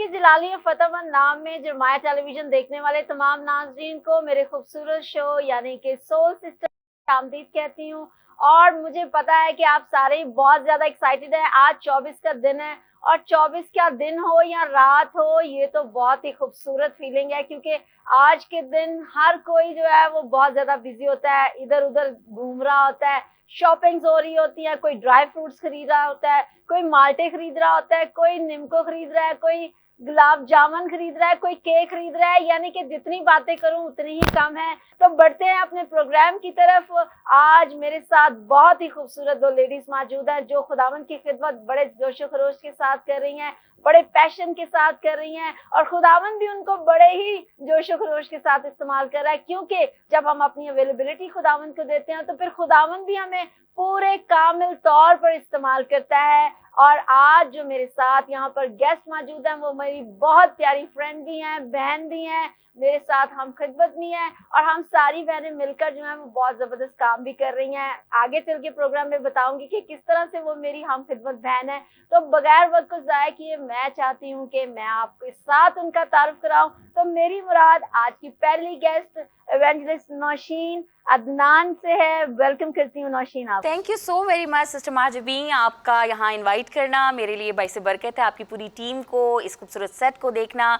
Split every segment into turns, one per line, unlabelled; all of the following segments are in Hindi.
जलाली फतेहमंद नाम में जरमाया टेलीविजन देखने वाले तमाम नाज़रीन को मेरे खूबसूरत शो यानी कि सोल सिस्टर आमदीद कहती हूँ। और मुझे पता है कि आप सारे बहुत ज्यादा एक्साइटेड हैं। आज 24 का दिन है और 24 का दिन हो या रात हो, ये तो बहुत ही खूबसूरत फीलिंग है, क्योंकि आज के दिन हर कोई जो है वो बहुत ज्यादा बिजी होता है, इधर उधर घूम रहा होता है, शॉपिंग्स हो रही होती है, कोई ड्राई फ्रूट्स खरीद रहा होता है, कोई माल्टे खरीद रहा होता है, कोई निम्को खरीद रहा है, कोई गुलाब जामुन खरीद रहा है, कोई केक खरीद रहा है। यानी कि जितनी बातें करूं उतनी ही कम है। तो बढ़ते हैं अपने प्रोग्राम की तरफ। आज मेरे साथ बहुत ही खूबसूरत दो लेडीज मौजूद हैं जो खुदावंद की खिदमत बड़े जोशो खरोश के साथ कर रही हैं, बड़े पैशन के साथ कर रही हैं, और खुदावंद भी उनको बड़े ही जोशो खरोश के साथ इस्तेमाल कर रहा है, क्योंकि जब हम अपनी अवेलेबिलिटी खुदावंद को देते हैं तो फिर खुदावंद भी हमें पूरे कामिल तौर पर इस्तेमाल करता है। और आज जो मेरे साथ यहाँ पर गेस्ट मौजूद हैं वो मेरी बहुत प्यारी फ्रेंड भी हैं, बहन भी हैं, मेरे साथ हम खिदमत भी हैं, और हम सारी बहनें मिलकर जो है वो बहुत जबरदस्त काम भी कर रही हैं। आगे चल के प्रोग्राम में बताऊंगी कि किस तरह से वो मेरी हम खिदमत बहन है। तो बगैर वक्त को जाया किए मैं चाहती हूँ कि मैं आपके साथ उनका तारुफ कराऊं। तो मेरी मुराद आज की पहली गेस्ट एवेंजलिस्ट नौशीन अदनान से है। वेलकम करती हूँ नौशीन आप।
Thank you so very much sister Majbi, आपका यहाँ इनवाइट करना मेरे लिए बाइस बरकत है। आपकी पूरी टीम को, इस खूबसूरत सेट को देखना,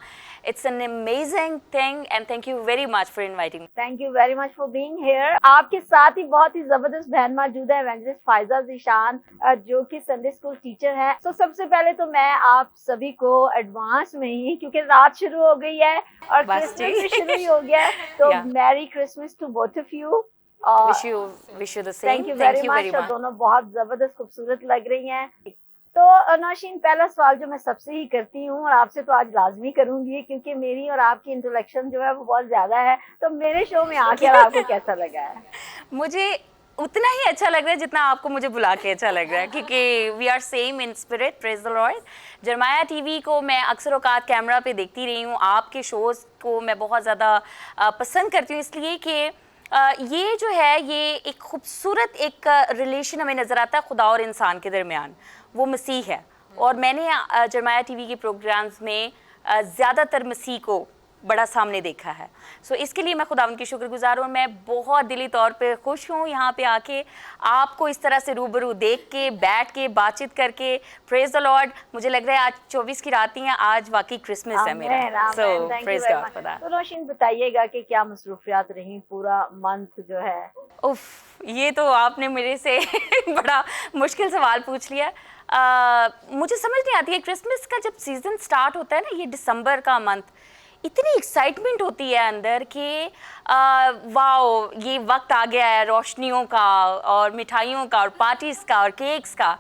it's an amazing thing and thank you very much for inviting.
Thank you very much for being here. आपके साथ ही बहुत ही जबरदस्त बहन मौजूद है, एवेंजलिस्ट फाइजा ज़ीशान, जो कि संडे स्कूल टीचर है। तो सबसे पहले तो मैं आप सभी को एडवांस में ही, क्योंकि रात शुरू हो गई है और क्रिसमस भी शुरू ही हो गया है, तो merry Christmas to both of you.
Wish you the same.
Thank you very much. दोनों बहुत जबरदस्त खूबसूरत लग रही हैं। तो नौशीन, पहला सवाल जो मैं सबसे ही करती हूँ और आपसे तो आज लाजमी करूंगी, क्योंकि मेरी और आपकी इंट्रोडक्शन जो है वो बहुत ज्यादा है, तो मेरे शो में आकर आपको कैसा लगा है?
मुझे उतना ही अच्छा लग रहा है जितना आपको मुझे बुला के अच्छा लग रहा है, क्योंकि we are same in spirit. Praise the Lord. Jeremiah TV को मैं अक्सर औकात कैमरा पे देखती रही हूँ। आपके शोज़ को मैं बहुत ज़्यादा पसंद करती हूँ, इसलिए कि ये जो है ये एक खूबसूरत एक रिलेशन हमें नज़र आता है खुदा और इंसान के दरमियान, वो मसीह है। और मैंने जरमाया टीवी के प्रोग्राम्स में ज़्यादातर मसीह को बड़ा सामने देखा है। सो इसके लिए मैं खुदा उनकी शुक्रगुजार हूँ। मैं बहुत दिली तौर पे खुश हूँ यहाँ पे आके आपको इस तरह से रूबरू देख के, बैठ के, बातचीत करके। Praise the Lord. मुझे लग रहा है आज 24 की रात ही है, आज वाकई क्रिसमस है मेरा। सो प्रेज गॉड फॉर दैट।
तो रोशन बताइएगा कि क्या मसरूफियात रही पूरा मंथ जो है?
उफ, ये तो आपने मेरे से बड़ा मुश्किल सवाल पूछ लिया। मुझे समझ नहीं आती है, क्रिसमस का जब सीज़न स्टार्ट होता है ना, ये दिसंबर का मंथ, इतनी एक्साइटमेंट होती है अंदर कि वाओ, ये वक्त आ गया है रोशनियों का और मिठाइयों का और पार्टीज़ का और केक्स का।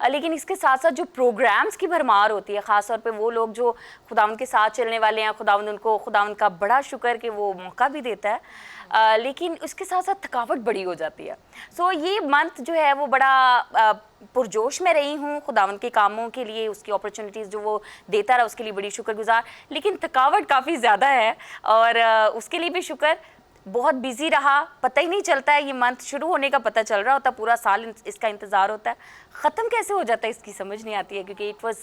लेकिन इसके साथ साथ जो प्रोग्राम्स की भरमार होती है, ख़ास तौर पे वो लोग जो खुदावंद के साथ चलने वाले हैं, खुदावंद का बड़ा शुक्र कि वो मौका भी देता है। लेकिन उसके साथ साथ थकावट बड़ी हो जाती है। सो ये मंथ जो है वो बड़ा पुरजोश में रही हूँ खुदावंद के कामों के लिए, उसकी अपॉर्चुनिटीज़ जो वो देता रहा उसके लिए बड़ी शुक्रगुजार। लेकिन थकावट काफ़ी ज़्यादा है और उसके लिए भी शुक्र। बहुत बिजी रहा, पता ही नहीं चलता है, ये मंथ शुरू होने का पता चल रहा होता, पूरा साल इसका इंतज़ार होता है, ख़त्म कैसे हो जाता है इसकी समझ नहीं आती है, क्योंकि it was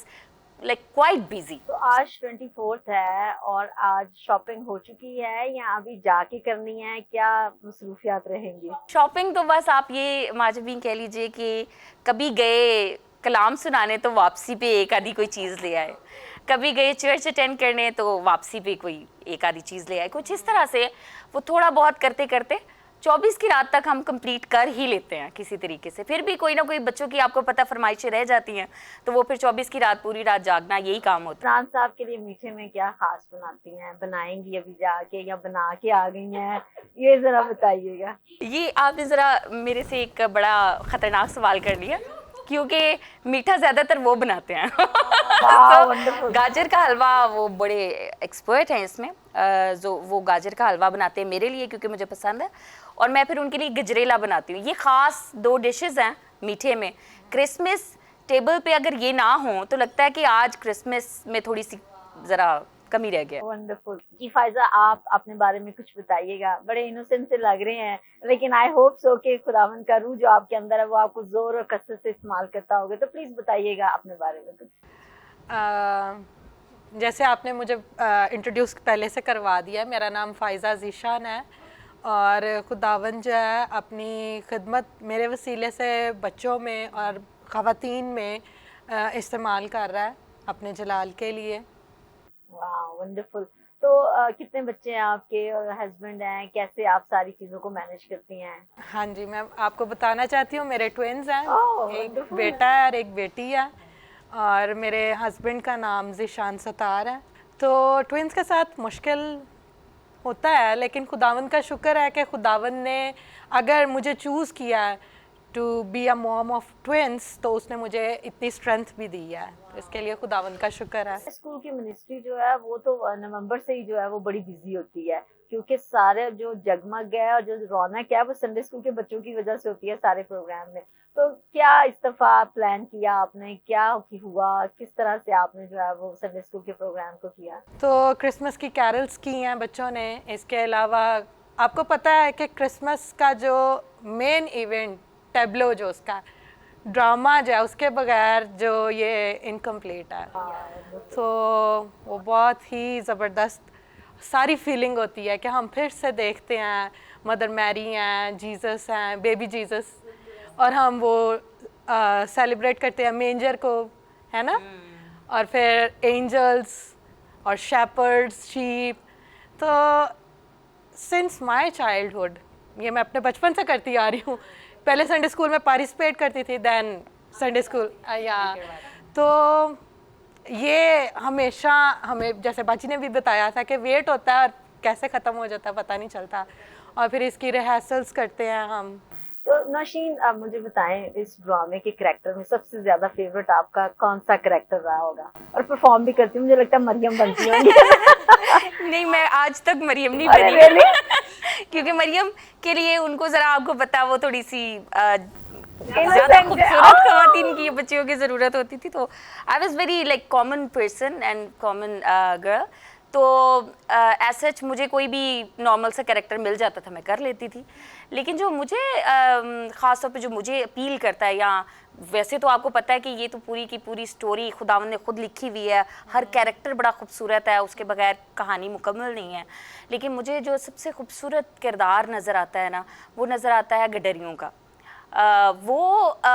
like quite busy.
तो आज 24th है और आज शॉपिंग हो चुकी है या अभी जाके करनी है? क्या मसरूफियात रहेंगी?
शॉपिंग तो बस आप ये माजबीन कह लीजिए कि कभी गए कलाम सुनाने तो वापसी पे एक आधी कोई चीज़ ले आए, कभी गए चर्च अटेंड करने तो वापसी पे कोई एक आधी चीज़ ले आए, कुछ इस तरह से वो थोड़ा बहुत करते करते 24 की रात तक हम कंप्लीट कर ही लेते हैं किसी तरीके से। फिर भी कोई ना कोई बच्चों की आपको पता फरमाइशें रह जाती हैं, तो वो फिर 24 की रात पूरी रात जागना यही काम होता है।
इमरान साहब के लिए मीठे में क्या खास बनाती हैं, बनाएंगी अभी जाके या बना के आ गई हैं, ये जरा बताइएगा।
ये आपने ज़रा मेरे से एक बड़ा ख़तरनाक सवाल कर लिया, क्योंकि मीठा ज़्यादातर वो बनाते हैं। तो गाजर का हलवा वो बड़े एक्सपर्ट हैं इसमें, जो वो गाजर का हलवा बनाते हैं मेरे लिए क्योंकि मुझे पसंद है, और मैं फिर उनके लिए गजरेला बनाती हूँ। ये ख़ास 2 डिशेज़ हैं मीठे में। क्रिसमस टेबल पे अगर ये ना हो तो लगता है कि आज क्रिसमस में थोड़ी सी ज़रा कमी रह गया।
वंडरफुल जी। फायजा, आप अपने बारे में कुछ बताइएगा। बड़े इनोसेंट से लग रहे हैं, लेकिन आई होप सो कि खुदावंद का रूह जो आपके अंदर है वो आपको जोर और कसरत से इस्तेमाल करता होगा, तो प्लीज बताइएगा अपने बारे में कुछ।
जैसे आपने मुझे इंट्रोड्यूस पहले से करवा दिया है, मेरा नाम फ़ाइज़ा ज़ीशान है और खुदावंद जो है अपनी खिदमत मेरे वसीले से बच्चों में और ख़वातीन में इस्तेमाल कर रहा है अपने जलाल के लिए।
वाह वंडरफुल। तो कितने बच्चे हैं आपके और हस्बैंड हैं, कैसे आप सारी चीजों को मैनेज करती हैं?
हाँ जी, मैं आपको बताना चाहती हूँ मेरे ट्विन्स हैं,
ओह
एक
वंडरफुल।
बेटा है और एक बेटी है और मेरे हस्बैंड का नाम ज़ीशान सतार है। तो ट्विन्स के साथ मुश्किल होता है, लेकिन खुदावंद का शुक्र है कि खुदावंद ने अगर मुझे चूज़ किया है to be a mom of twins तो उसने मुझे इतनी स्ट्रेंथ भी दी है, तो इसके लिए खुदावंद का शुक्र है।
स्कूल की मिनिस्ट्री जो है वो तो नवंबर से ही जो है वो बड़ी बिजी होती है, क्योंकि सारे जो जगमग है और जो रौनक है वो संडे स्कूल के बच्चों की वजह से होती है सारे प्रोग्राम में। तो क्या इस दफा प्लान किया आपने, क्या हुआ, किस तरह से आपने जो है वो संडे स्कूल के प्रोग्राम को किया?
तो क्रिसमस की कैरल्स की हैं बच्चों ने। इसके अलावा आपको पता है कि क्रिसमस का जो मेन इवेंट टेब्लो जो उसका ड्रामा जो है उसके बगैर जो ये इनकम्प्लीट है। तो वो बहुत ही ज़बरदस्त सारी फीलिंग होती है कि हम फिर से देखते हैं मदर मैरी हैं, जीसस हैं, बेबी जीसस, और हम वो सेलिब्रेट करते हैं मेंजर को, है ना, और फिर एंजल्स और शेपर्ड्स, शीप। तो सिंस माय चाइल्डहुड ये मैं अपने बचपन से करती आ रही हूँ। पहले संडे स्कूल में पार्टिसिपेट करती थी, देन संडे स्कूल या तो ये हमेशा हमें, जैसे बाजी ने भी बताया था, कि वेट होता है और कैसे ख़त्म हो जाता है पता नहीं चलता, और फिर इसकी रिहर्सल्स करते हैं हम।
तो नौशीन, आप मुझे बताएं इस ड्रामे के करैक्टर में सबसे ज्यादा फेवरेट आपका कौन सा करैक्टर रहा होगा? और परफॉर्म भी करती हूँ, मुझे लगता है मरियम बनती होंगी।
नहीं, मैं आज तक मरियम नहीं
अरे
बनी।
really?
क्योंकि मरियम के लिए उनको जरा, आपको पता, वो थोड़ी सी ज्यादा
Innocent,
खूबसूरत
oh!
खवातीन की बच्चियों की जरूरत होती थी, तो I was very like common person and common girl. तो एज सच मुझे कोई भी नॉर्मल सा कैरेक्टर मिल जाता था, मैं कर लेती थी। लेकिन जो मुझे ख़ास तौर पे जो मुझे अपील करता है, या वैसे तो आपको पता है कि ये तो पूरी की पूरी स्टोरी खुदावंद ने खुद लिखी हुई है, हर कैरेक्टर बड़ा खूबसूरत है, उसके बगैर कहानी मुकम्मल नहीं है। लेकिन मुझे जो सबसे खूबसूरत किरदार नज़र आता है ना, वो नज़र आता है गडरियों का।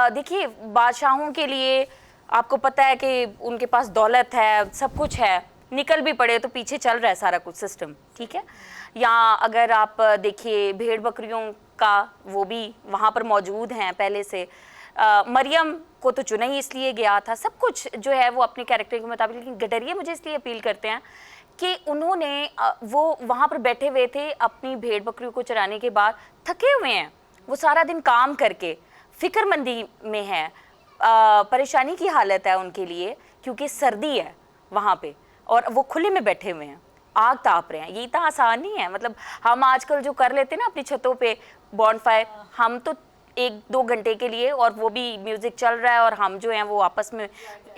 देखिए, बादशाहों के लिए आपको पता है कि उनके पास दौलत है, सब कुछ है, निकल भी पड़े तो पीछे चल रहा है सारा कुछ सिस्टम, ठीक है। या अगर आप देखिए भेड़ बकरियों का, वो भी वहाँ पर मौजूद हैं पहले से। मरियम को तो चुना ही इसलिए गया था, सब कुछ जो है वो अपने कैरेक्टर के मुताबिक। लेकिन गडरिया मुझे इसलिए अपील करते हैं कि उन्होंने वो वहाँ पर बैठे हुए थे अपनी भेड़ बकरियों को चराने के बाद, थके हुए हैं, वो सारा दिन काम करके फिक्रमंदी में है, परेशानी की हालत है उनके लिए, क्योंकि सर्दी है वहाँ पे और वो खुले में बैठे हुए हैं, आग ताप रहे हैं। ये इतना आसान नहीं है। मतलब हम आजकल जो कर लेते हैं ना अपनी छतों पे बॉनफायर, हम तो 1-2 घंटे के लिए, और वो भी म्यूज़िक चल रहा है और हम जो हैं वो आपस में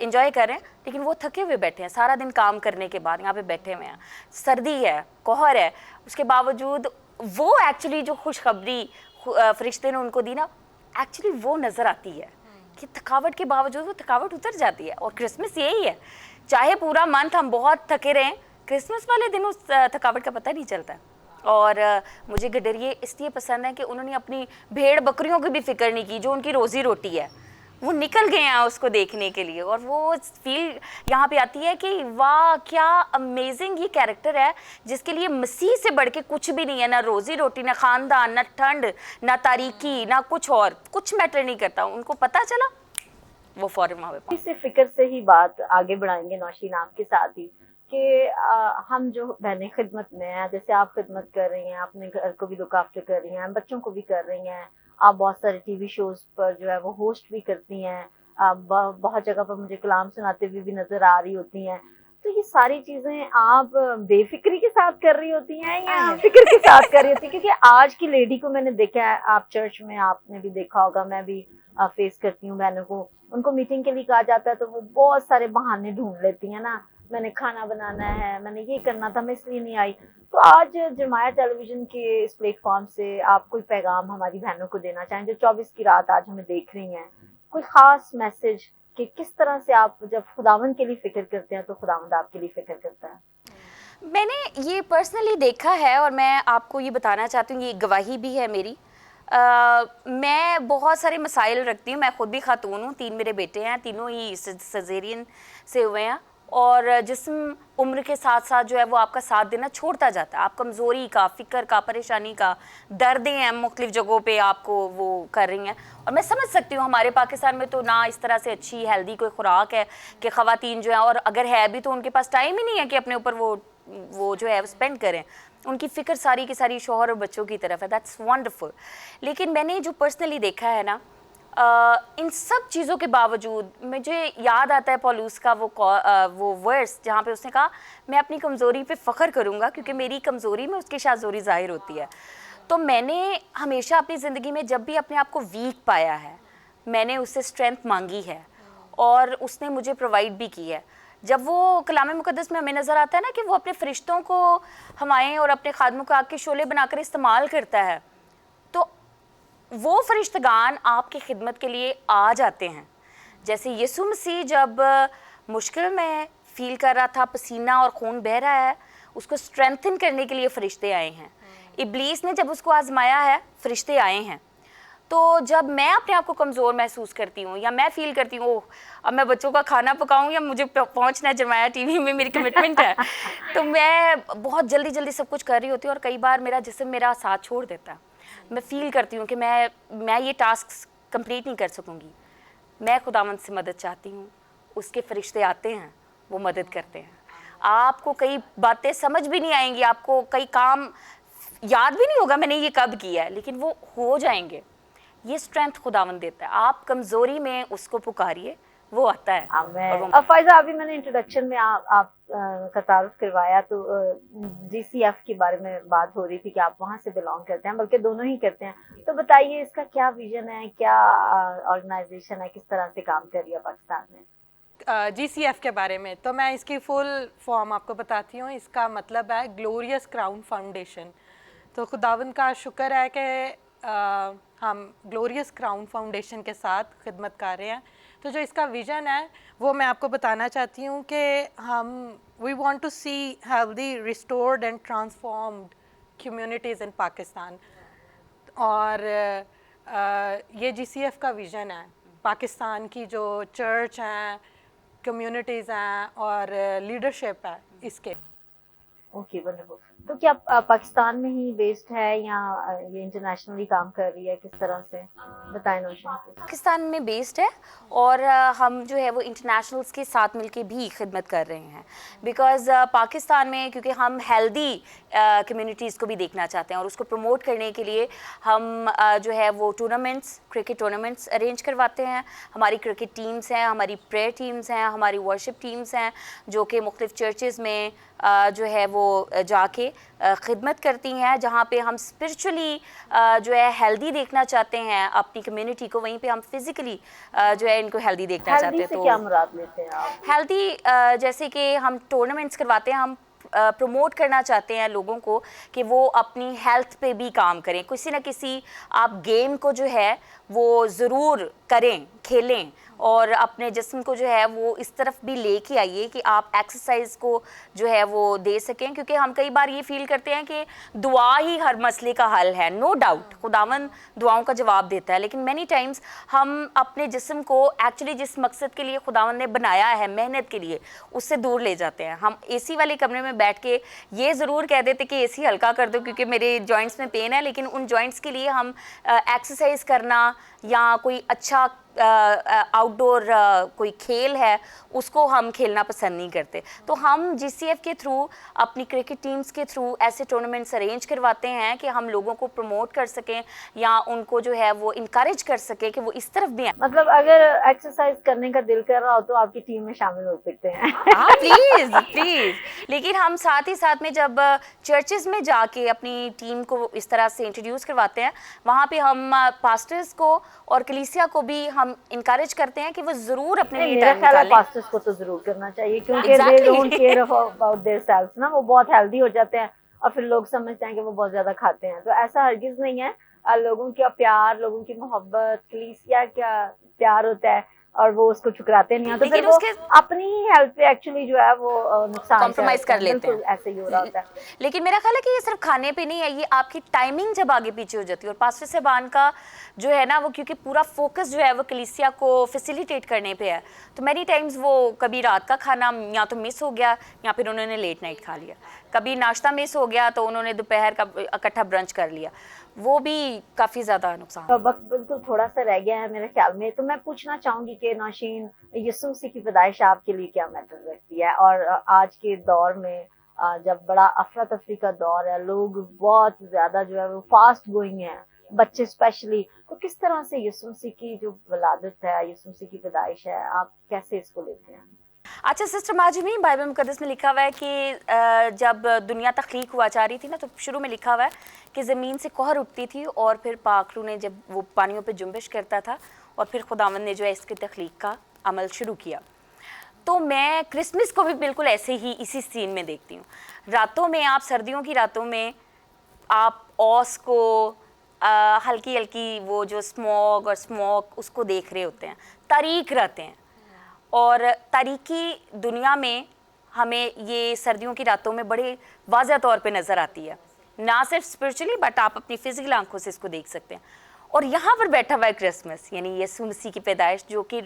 इंजॉय कर रहे हैं, लेकिन वो थके हुए बैठे हैं सारा दिन काम करने के बाद, यहाँ पे बैठे हुए हैं, सर्दी है, कोहर है, उसके बावजूद वो एक्चुअली जो खुशखबरी फरिश्ते ने उनको दी ना, एक्चुअली वो नज़र आती है कि थकावट के बावजूद वो थकावट उतर जाती है। और क्रिसमस यही है, चाहे पूरा मंथ हम बहुत थके रहें, क्रिसमस वाले दिन उस थकावट का पता नहीं चलता। और मुझे गडरिये इसलिए पसंद है कि उन्होंने अपनी भेड़ बकरियों की भी फिक्र नहीं की, जो उनकी रोज़ी रोटी है, वो निकल गए हैं उसको देखने के लिए। और वो फील यहाँ पे आती है कि वाह क्या अमेजिंग ये कैरेक्टर है, जिसके लिए मसीह से बढ़ के कुछ भी नहीं है, ना रोज़ी रोटी, ना ख़ानदान, ना ठंड, ना तारीकी, ना कुछ और, कुछ मैटर नहीं करता। उनको पता चला, वो फौरन वहाँ पे।
इसी फिक्र से ही बात आगे बढ़ाएंगे नौशीन आपके साथ ही, कि हम जो बहनें खिदमत में हैं, जैसे आप खिदमत कर रही हैं, अपने घर को भी लुक आफ्टर कर रही हैं, बच्चों को भी कर रही हैं, आप बहुत सारे टीवी शोज पर जो है वो होस्ट भी करती हैं, आप बहुत जगह पर मुझे कलाम सुनाते हुए भी नजर आ रही होती हैं। तो ये सारी चीजें आप बेफिक्री के साथ कर रही होती हैं या फिक्र के साथ कर रही होती हैं? क्योंकि आज की लेडी को मैंने देखा है, आप चर्च में आपने भी देखा होगा, मैं भी फेस करती हूँ बहनों को, उनको मीटिंग के लिए कहा जाता है तो वो बहुत सारे बहाने ढूंढ लेती है ना, मैंने खाना बनाना है, मैंने ये करना था, मैं इसलिए नहीं आई। तो आज जमाया टेलीविजन के इस प्लेटफॉर्म से आप कोई पैगाम हमारी बहनों को देना चाहें जो 24 की रात आज हमें देख रही हैं, कोई खास मैसेज कि किस तरह से आप जब खुदावंद के लिए फिक्र करते हैं तो खुदावंद आपके लिए फिक्र करता है?
मैंने ये पर्सनली देखा है और मैं आपको ये बताना चाहती हूँ, ये गवाही भी है मेरी। मैं बहुत सारे मसाइल रखती हूँ, मैं खुद भी खातून हूँ, 3 मेरे बेटे हैं, तीनों ही सजेरियन से हुए हैं और जिस्म उम्र के साथ साथ जो है वो आपका साथ देना छोड़ता जाता है। आप कमज़ोरी का, फ़िक्र का, परेशानी का, दर्दें हैं मुख्तलिफ़ जगहों पे आपको वो कर रही हैं और मैं समझ सकती हूँ हमारे पाकिस्तान में तो ना इस तरह से अच्छी हेल्दी कोई खुराक है कि ख़वातीन जो है, और अगर है भी तो उनके पास टाइम ही नहीं है कि अपने ऊपर वो जो है स्पेंड करें। उनकी फ़िक्र सारी की सारी शौहर और बच्चों की तरफ है। That's wonderful. लेकिन मैंने जो पर्सनली देखा है ना, इन सब चीज़ों के बावजूद मुझे याद आता है पौलुस का वो वर्स जहाँ पे उसने कहा मैं अपनी कमज़ोरी पे फ़ख्र करूँगा क्योंकि मेरी कमज़ोरी में उसकी शाज़ोरी ज़ाहिर होती है। तो मैंने हमेशा अपनी ज़िंदगी में जब भी अपने आप को वीक पाया है, मैंने उससे स्ट्रेंथ मांगी है और उसने मुझे प्रोवाइड भी की है। जब वो कलाम मुक़द्दस में हमें नज़र आता है ना कि वो अपने फ़रिश्तों को हमाएँ और अपने खादमों को आग के शोले बनाकर इस्तेमाल करता है, तो वो फरिश्तगान आपकी खिदमत के लिए आ जाते हैं। जैसे यीशु मसीह जब मुश्किल में फ़ील कर रहा था, पसीना और खून बह रहा है, उसको स्ट्रेंथन करने के लिए फ़रिश्ते आए हैं। इब्लीस ने जब उसको आजमाया है, फ़रिश्ते आए हैं। तो जब मैं अपने आप को कमज़ोर महसूस करती हूँ या मैं फ़ील करती हूँ अब मैं बच्चों का खाना पकाऊँ या मुझे पहुँचना है जरमाया टीवी में, मेरी कमिटमेंट है, तो मैं बहुत जल्दी जल्दी सब कुछ कर रही होती हूँ और कई बार मेरा जिस्म मेरा साथ छोड़ देता है। मैं फ़ील करती हूँ कि मैं ये टास्क कंप्लीट नहीं कर सकूँगी। मैं खुदावंद से मदद चाहती हूँ, उसके फरिश्ते आते हैं, वो मदद करते हैं। आपको कई बातें समझ भी नहीं आएंगी, आपको कई काम याद भी नहीं होगा मैंने ये कब किया है, लेकिन वो हो जाएंगे। ये स्ट्रेंथ खुदावंद देता है। आप कमज़ोरी में उसको पुकारिए, वो आता है।
अब फायजा, अभी मैंने इंट्रोडक्शन में आप का तारुफ करवाया तो GCF के बारे में बात हो रही थी कि आप वहाँ से बिलोंग करते हैं, बल्कि दोनों ही करते हैं। तो बताइए इसका क्या विजन है, क्या ऑर्गेनाइजेशन है, किस तरह से काम कर रही है पाकिस्तान में?
GCF के बारे में तो मैं इसकी फुल फॉर्म आपको बताती हूँ। इसका मतलब है ग्लोरियस क्राउन फाउंडेशन। तो खुदावंद का शुक्र है कि हम ग्लोरियस क्राउन फाउंडेशन के साथ खिदमत कर रहे हैं। तो जो इसका विज़न है वो मैं आपको बताना चाहती हूँ कि we want to see healthy, restored and transformed communities in Pakistan. और ये GCF का विज़न है। पाकिस्तान की जो चर्च हैं, कम्युनिटीज़ हैं और लीडरशिप है इसके।
Okay, wonderful. तो क्या पाकिस्तान में ही बेस्ड है या ये इंटरनेशनली काम कर रही है, किस तरह से, बताएं नौशीन।
पाकिस्तान में बेस्ड है और हम जो है वो इंटरनेशनल्स के साथ मिलके भी खिदमत कर रहे हैं बिकॉज़ पाकिस्तान में क्योंकि हम हेल्दी कम्युनिटीज़ को भी देखना चाहते हैं और उसको प्रमोट करने के लिए हम जो है वो टूर्नामेंट्स, क्रिकेट टूर्नामेंट्स अरेंज करवाते हैं। हमारी क्रिकेट टीम्स हैं, हमारी प्रेयर टीम्स हैं, हमारी वर्शिप टीम्स हैं जो कि मुख्तलिफ चर्चेज़ में जो है वो जाके खिदमत करती हैं। जहाँ पे हम स्पिरिचुअली जो है हेल्दी देखना चाहते हैं अपनी कम्युनिटी को, वहीं पे हम फिज़िकली जो है इनको हेल्दी देखना चाहते हैं।
तो क्या मुराद लेते हैं आप?
हेल्दी जैसे कि हम टूर्नामेंट्स करवाते हैं, हम प्रमोट करना चाहते हैं लोगों को कि वो अपनी हेल्थ पे भी काम करें। किसी न किसी आप गेम को जो है वो ज़रूर करें, खेलें और अपने जिस्म को जो है वो इस तरफ भी लेके आइए कि आप एक्सरसाइज को जो है वो दे सकें। क्योंकि हम कई बार ये फील करते हैं कि दुआ ही हर मसले का हल है। नो डाउट खुदावंद दुआओं का जवाब देता है, लेकिन मैनी टाइम्स हम अपने जिस्म को एक्चुअली जिस मकसद के लिए खुदावंद ने बनाया है, मेहनत के लिए, उससे दूर ले जाते हैं। हम एसी वाले कमरे में बैठ के ये ज़रूर कह देते कि एसी हल्का कर दो क्योंकि मेरे जॉइंट्स में पेन है, लेकिन उन जॉइंट्स के लिए हम एक्सरसाइज करना या कोई अच्छा आउटडोर कोई खेल है उसको हम खेलना पसंद नहीं करते। तो हम GCF के थ्रू, अपनी क्रिकेट टीम्स के थ्रू ऐसे टूर्नामेंट्स अरेंज करवाते हैं कि हम लोगों को प्रमोट कर सकें या उनको जो है वो इनकरेज कर सकें कि वो इस तरफ भी हैं।
मतलब अगर एक्सरसाइज करने का दिल कर रहा हो तो आपकी टीम में शामिल हो सकते हैं।
Please please. लेकिन हम साथ ही साथ में जब चर्चेज़ में जाके अपनी टीम को इस तरह से इंट्रोड्यूस करवाते हैं, वहाँ पे हम पास्टर्स को और कलीसिया को भी हम इनकरेज करते हैं कि वो ज़रूर अपने लिए टाइम निकालें।
पास्टर्स को तो ज़रूर करना चाहिए क्योंकि they don't care about their selves ना, वो बहुत हेल्दी हो जाते हैं और फिर लोग समझते हैं कि वो बहुत ज़्यादा खाते हैं। तो ऐसा हरगिज़ नहीं है। लोगों का प्यार, लोगों की मोहब्बत, कलीसिया का प्यार होता है और वो उसको ठुकराते नहीं हैं, तो फिर
लेकिन
वो
उसके
अपनी ही हेल्थ पे एक्चुअली जो है वो नुकसान
कॉम्प्रोमाइज कर लेते
बिल्कुल
हैं।
ऐसे ही हो रहा होता है।
लेकिन मेरा ख्याल है कि ये सिर्फ खाने पे नहीं है, ये आपकी टाइमिंग जब आगे पीछे हो जाती है। और पास्टर साहबान का जो है ना वो, क्योंकि पूरा फोकस जो है वो कलीसिया को फैसिलिटेट करने पे है, तो मैनी टाइम्स वो कभी रात का खाना या तो मिस हो गया या फिर उन्होंने लेट नाइट खा लिया, कभी नाश्ता मिस हो गया तो उन्होंने दोपहर का इकट्ठा ब्रंच कर लिया, वो भी काफ़ी ज़्यादा नुकसान।
तो वक्त बिल्कुल थोड़ा सा रह गया है मेरे ख्याल में, तो मैं पूछना चाहूंगी कि नौशीन, यीशु मसीह की पैदाइश आपके लिए क्या मैटर रखती है? और आज के दौर में जब बड़ा अफरा तफरी का दौर है, लोग बहुत ज्यादा जो है वो फास्ट गोइंग है, बच्चे स्पेशली, तो किस तरह से यीशु मसीह की जो वलादत है, यीशु मसीह की पैदाइश है, आप कैसे इसको लेते हैं?
अच्छा सिस्टर माजमी, बाइबल मुकद्दस में लिखा हुआ है कि जब दुनिया तख्लीक हुआ जा रही थी ना, तो शुरू में लिखा हुआ है कि ज़मीन से कहर उठती थी और फिर पाखरू ने जब वो पानियों पे जुम्बिश करता था और फिर खुदावंद ने जो है इसकी तख्लीक का अमल शुरू किया। तो मैं क्रिसमस को भी बिल्कुल ऐसे ही इसी सीन में देखती हूँ। रातों में आप, सर्दियों की रातों में आप औस को हल्की हल्की वो जो स्मोक उसको देख रहे होते हैं, तारीख रहते हैं। और तारीकी दुनिया में हमें ये सर्दियों की रातों में बड़े वाज़ह तौर पे नज़र आती है, ना सिर्फ स्पिरिचुअली बट आप अपनी फिजिकल आंखों से इसको देख सकते हैं। और यहाँ पर बैठा हुआ है क्रिसमस, यानी यीशु मसीह की पैदाइश जो कि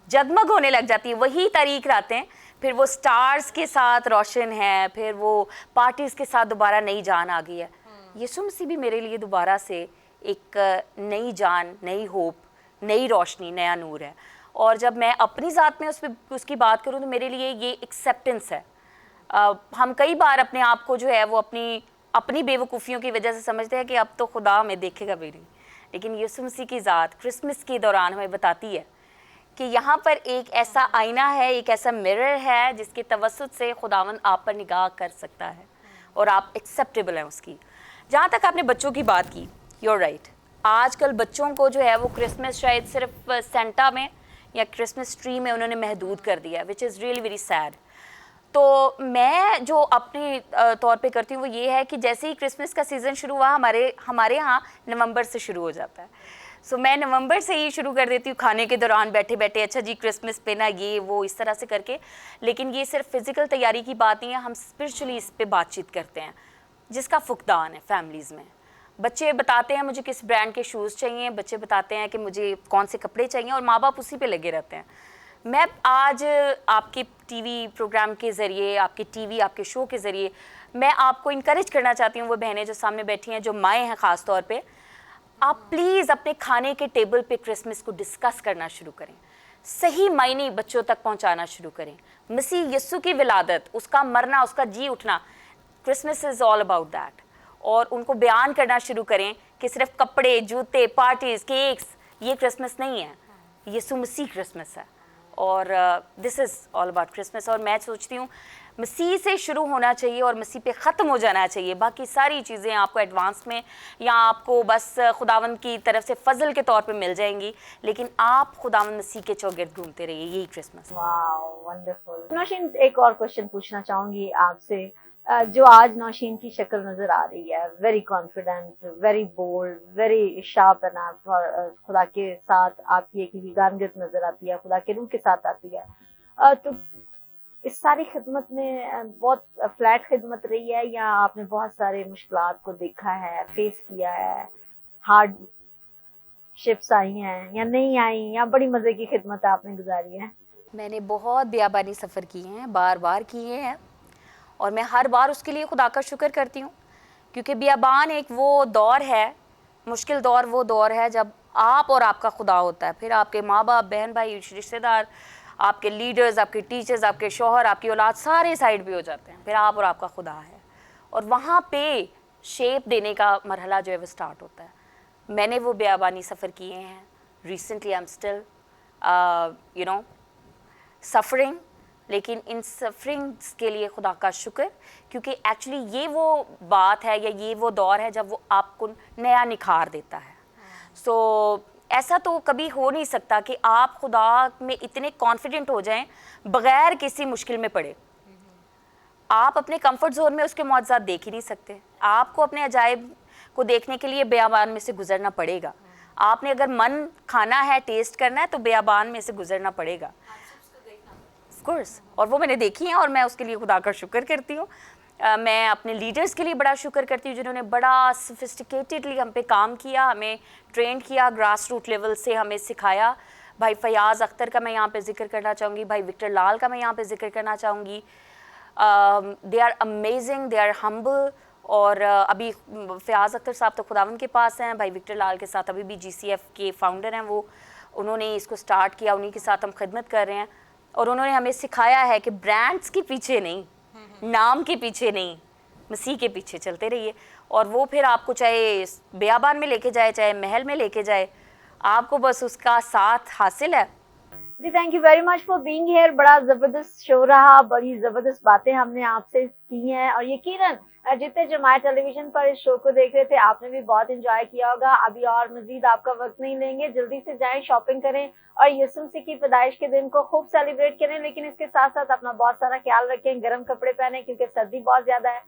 जगमग होने लग जाती है, वही तारीख रातें फिर वो स्टार्स के साथ रोशन है, फिर वो पार्टीज़ के साथ दोबारा नई जान आ गई है। यीशु मसीह भी मेरे लिए दोबारा से एक नई जान, नई होप, नई रोशनी, नया नूर है। और जब मैं अपनी ज़ात में उसकी बात करूँ तो मेरे लिए ये एक्सेप्टेंस है। हम कई बार अपने आप को जो है वो अपनी बेवकूफ़ियों की वजह से समझते हैं कि अब तो खुदा हमें देखेगा भी नहीं, लेकिन यीशु मसीह की ज़ात क्रिसमस के दौरान हमें बताती है कि यहाँ पर एक ऐसा आईना है, एक ऐसा मिरर है जिसके तवस्सुत से खुदावंद आप पर निगाह कर सकता है और आप एक्सेप्टेबल हैं उसकी। जहाँ तक आपने बच्चों की बात की, यूर राइट, आजकल बच्चों को जो है वो क्रिसमस शायद सिर्फ सेंटा में या क्रिसमस ट्री में उन्होंने महदूद कर दिया, which is really very sad. तो मैं जो अपने तौर पे करती हूँ वो ये है कि जैसे ही क्रिसमस का सीज़न शुरू हुआ, हमारे यहाँ नवंबर से शुरू हो जाता है। सो मैं नवंबर से ही शुरू कर देती हूँ, खाने के दौरान बैठे बैठे, अच्छा जी क्रिसमस पे ना ये वो इस तरह से करके। लेकिन ये सिर्फ फिज़िकल तैयारी की बात नहीं है, हम स्पिरिचुअली इस पर बातचीत करते हैं जिसका फुकदान है फैमिलीज़ में। बच्चे बताते हैं मुझे किस ब्रांड के शूज़ चाहिए, बच्चे बताते हैं कि मुझे कौन से कपड़े चाहिए, और माँ बाप उसी पे लगे रहते हैं। मैं आज आपके टीवी प्रोग्राम के ज़रिए, आपके शो के ज़रिए मैं आपको इनकरेज करना चाहती हूँ, वो बहनें जो सामने बैठी हैं, जो माएँ हैं ख़ास तौर पे, आप प्लीज़ अपने खाने के टेबल पे क्रिसमस को डिस्कस करना शुरू करें, सही मायने बच्चों तक पहुँचाना शुरू करें। मसीह यीशु की विलादत, उसका मरना, उसका जी उठना, Christmas is all about that. और उनको बयान करना शुरू करें कि सिर्फ कपड़े, जूते, पार्टीज़, केक्स ये क्रिसमस नहीं है, यीशु मसीह क्रिसमस है। और this is all about Christmas. और मैं सोचती हूँ मसीह से शुरू होना चाहिए और मसीह पे ख़त्म हो जाना चाहिए। बाकी सारी चीज़ें आपको एडवांस में या आपको बस खुदावंद की तरफ से फजल के तौर पे मिल जाएंगी, लेकिन आप खुदावंद मसीह के चौगिर्द घूमते रहिए, यही क्रिसमस।
Wow, wonderful. नौशीन, एक और क्वेश्चन पूछना चाहूँगी आपसे। जो आज नौशीन की शक्ल नज़र आ रही है, very confident, very bold, very sharp and और खुदा के साथ आपकी एक गारंगत नज़र आती है, खुदा के रूह के साथ आती है। तो इस सारी खिदमत में बहुत फ्लैट खिदमत रही है, या आपने बहुत सारे मुश्किलात को देखा है, फेस किया है, हार्ड शिप्स आई हैं या नहीं आई, या बड़ी मज़े की खिदमत आपने गुजारी है?
मैंने बहुत बियाबानी सफ़र किए हैं, बार बार किए हैं, और मैं हर बार उसके लिए खुदा का शुक्र करती हूँ, क्योंकि बियाबान एक वो दौर है, मुश्किल दौर वो दौर है जब आप और आपका खुदा होता है, फिर आपके माँ बाप, बहन भाई, रिश्तेदार, आपके लीडर्स, आपके टीचर्स, आपके शौहर, आपकी औलाद सारे साइड पे हो जाते हैं, फिर आप और आपका खुदा है, और वहाँ पे शेप देने का मरहला जो है वो स्टार्ट होता है। मैंने वो बियाबानी सफ़र किए हैं। Recently I am still suffering, लेकिन इन सफरिंग्स के लिए खुदा का शुक्र, क्योंकि एक्चुअली ये वो बात है या ये वो दौर है जब वो आपको नया निखार देता है। सो ऐसा तो कभी हो नहीं सकता कि आप खुदा में इतने कॉन्फिडेंट हो जाएं बग़ैर किसी मुश्किल में पड़े। आप अपने कंफर्ट जोन में उसके मौजज़ात देख ही नहीं सकते। आपको अपने अजायब को देखने के लिए बियाबान में से गुजरना पड़ेगा। आपने अगर मन खाना है, टेस्ट करना है, तो बेयाबान में से गुजरना पड़ेगा ऑफ कोर्स। और वो मैंने देखी हैं और मैं उसके लिए खुदा का शुक्र करती हूँ। मैं अपने लीडर्स के लिए बड़ा शुक्र करती हूँ जिन्होंने बड़ा सोफिस्टिकेटेडली हम पे काम किया, हमें ट्रेंड किया, ग्रास रूट लेवल से हमें सिखाया। भाई फयाज़ अख्तर का मैं यहाँ पे जिक्र करना चाहूँगी, भाई विक्टर लाल का मैं यहाँ पे जिक्र करना चाहूँगी। They are amazing, they are humble. और अभी फयाज़ अख्तर साहब तो खुदावन के पास हैं, भाई विक्टर लाल के साथ अभी भी GCF के फाउंडर हैं वो, उन्होंने इसको स्टार्ट किया, उन्हीं के साथ हम खिदमत कर रहे हैं। और उन्होंने हमें सिखाया है कि ब्रांड्स के पीछे नहीं, नाम के पीछे नहीं, मसीह के पीछे चलते रहिए। और वो फिर आपको चाहे बेयाबान में लेके जाए, चाहे महल में लेके जाए, आपको बस उसका साथ हासिल है।
जी thank you very much for being here. बड़ा जबरदस्त शो रहा, बड़ी जबरदस्त बातें हमने आपसे की हैं और यकीनन जितने जमात टेलीविजन पर इस शो को देख रहे थे आपने भी बहुत एंजॉय किया होगा। अभी और मजीद आपका वक्त नहीं लेंगे, जल्दी से जाएं, शॉपिंग करें और यीशु मसीह की पैदाइश के दिन को खूब सेलिब्रेट करें। लेकिन इसके साथ साथ अपना बहुत सारा ख्याल रखें, गर्म कपड़े पहने क्योंकि सर्दी बहुत ज्यादा है।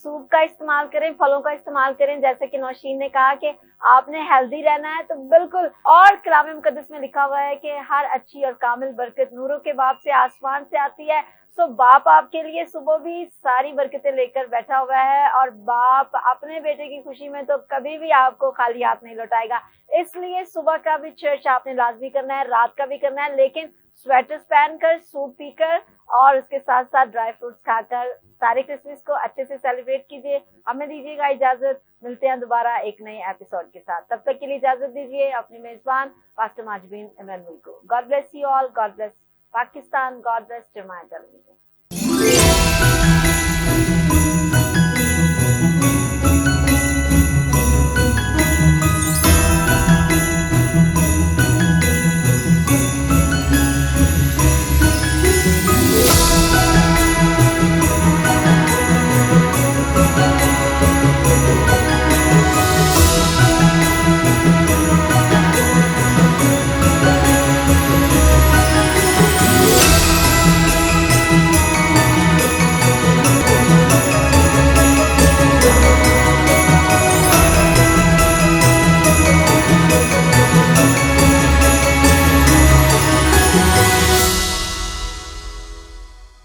सूप का इस्तेमाल करें, फलों का इस्तेमाल करें, जैसे कि नौशीन ने कहा कि आपने हेल्दी रहना है तो बिल्कुल। और कलाम मुकद्दस में लिखा हुआ है कि हर अच्छी और कामिल बरकत नूरों के बाप से, आसमान से आती है। सो बाप आपके लिए सुबह भी सारी बरकतें लेकर बैठा हुआ है और बाप अपने बेटे की खुशी में तो कभी भी आपको खाली हाथ नहीं लौटाएगा। इसलिए सुबह का भी चर्च आपने लाजमी करना है, रात का भी करना है, लेकिन स्वेटर्स पहनकर, सूप पीकर और उसके साथ साथ ड्राई फ्रूट्स खाकर सारे क्रिसमस को अच्छे से सेलिब्रेट कीजिए। हमें दीजिएगा इजाजत, मिलते हैं दोबारा एक नए एपिसोड के साथ। तब तक के लिए इजाजत दीजिए अपनी मेजबान पास्टर माजबीन इमरान को। God bless you all, God bless Pakistan, God bless Jamaat television.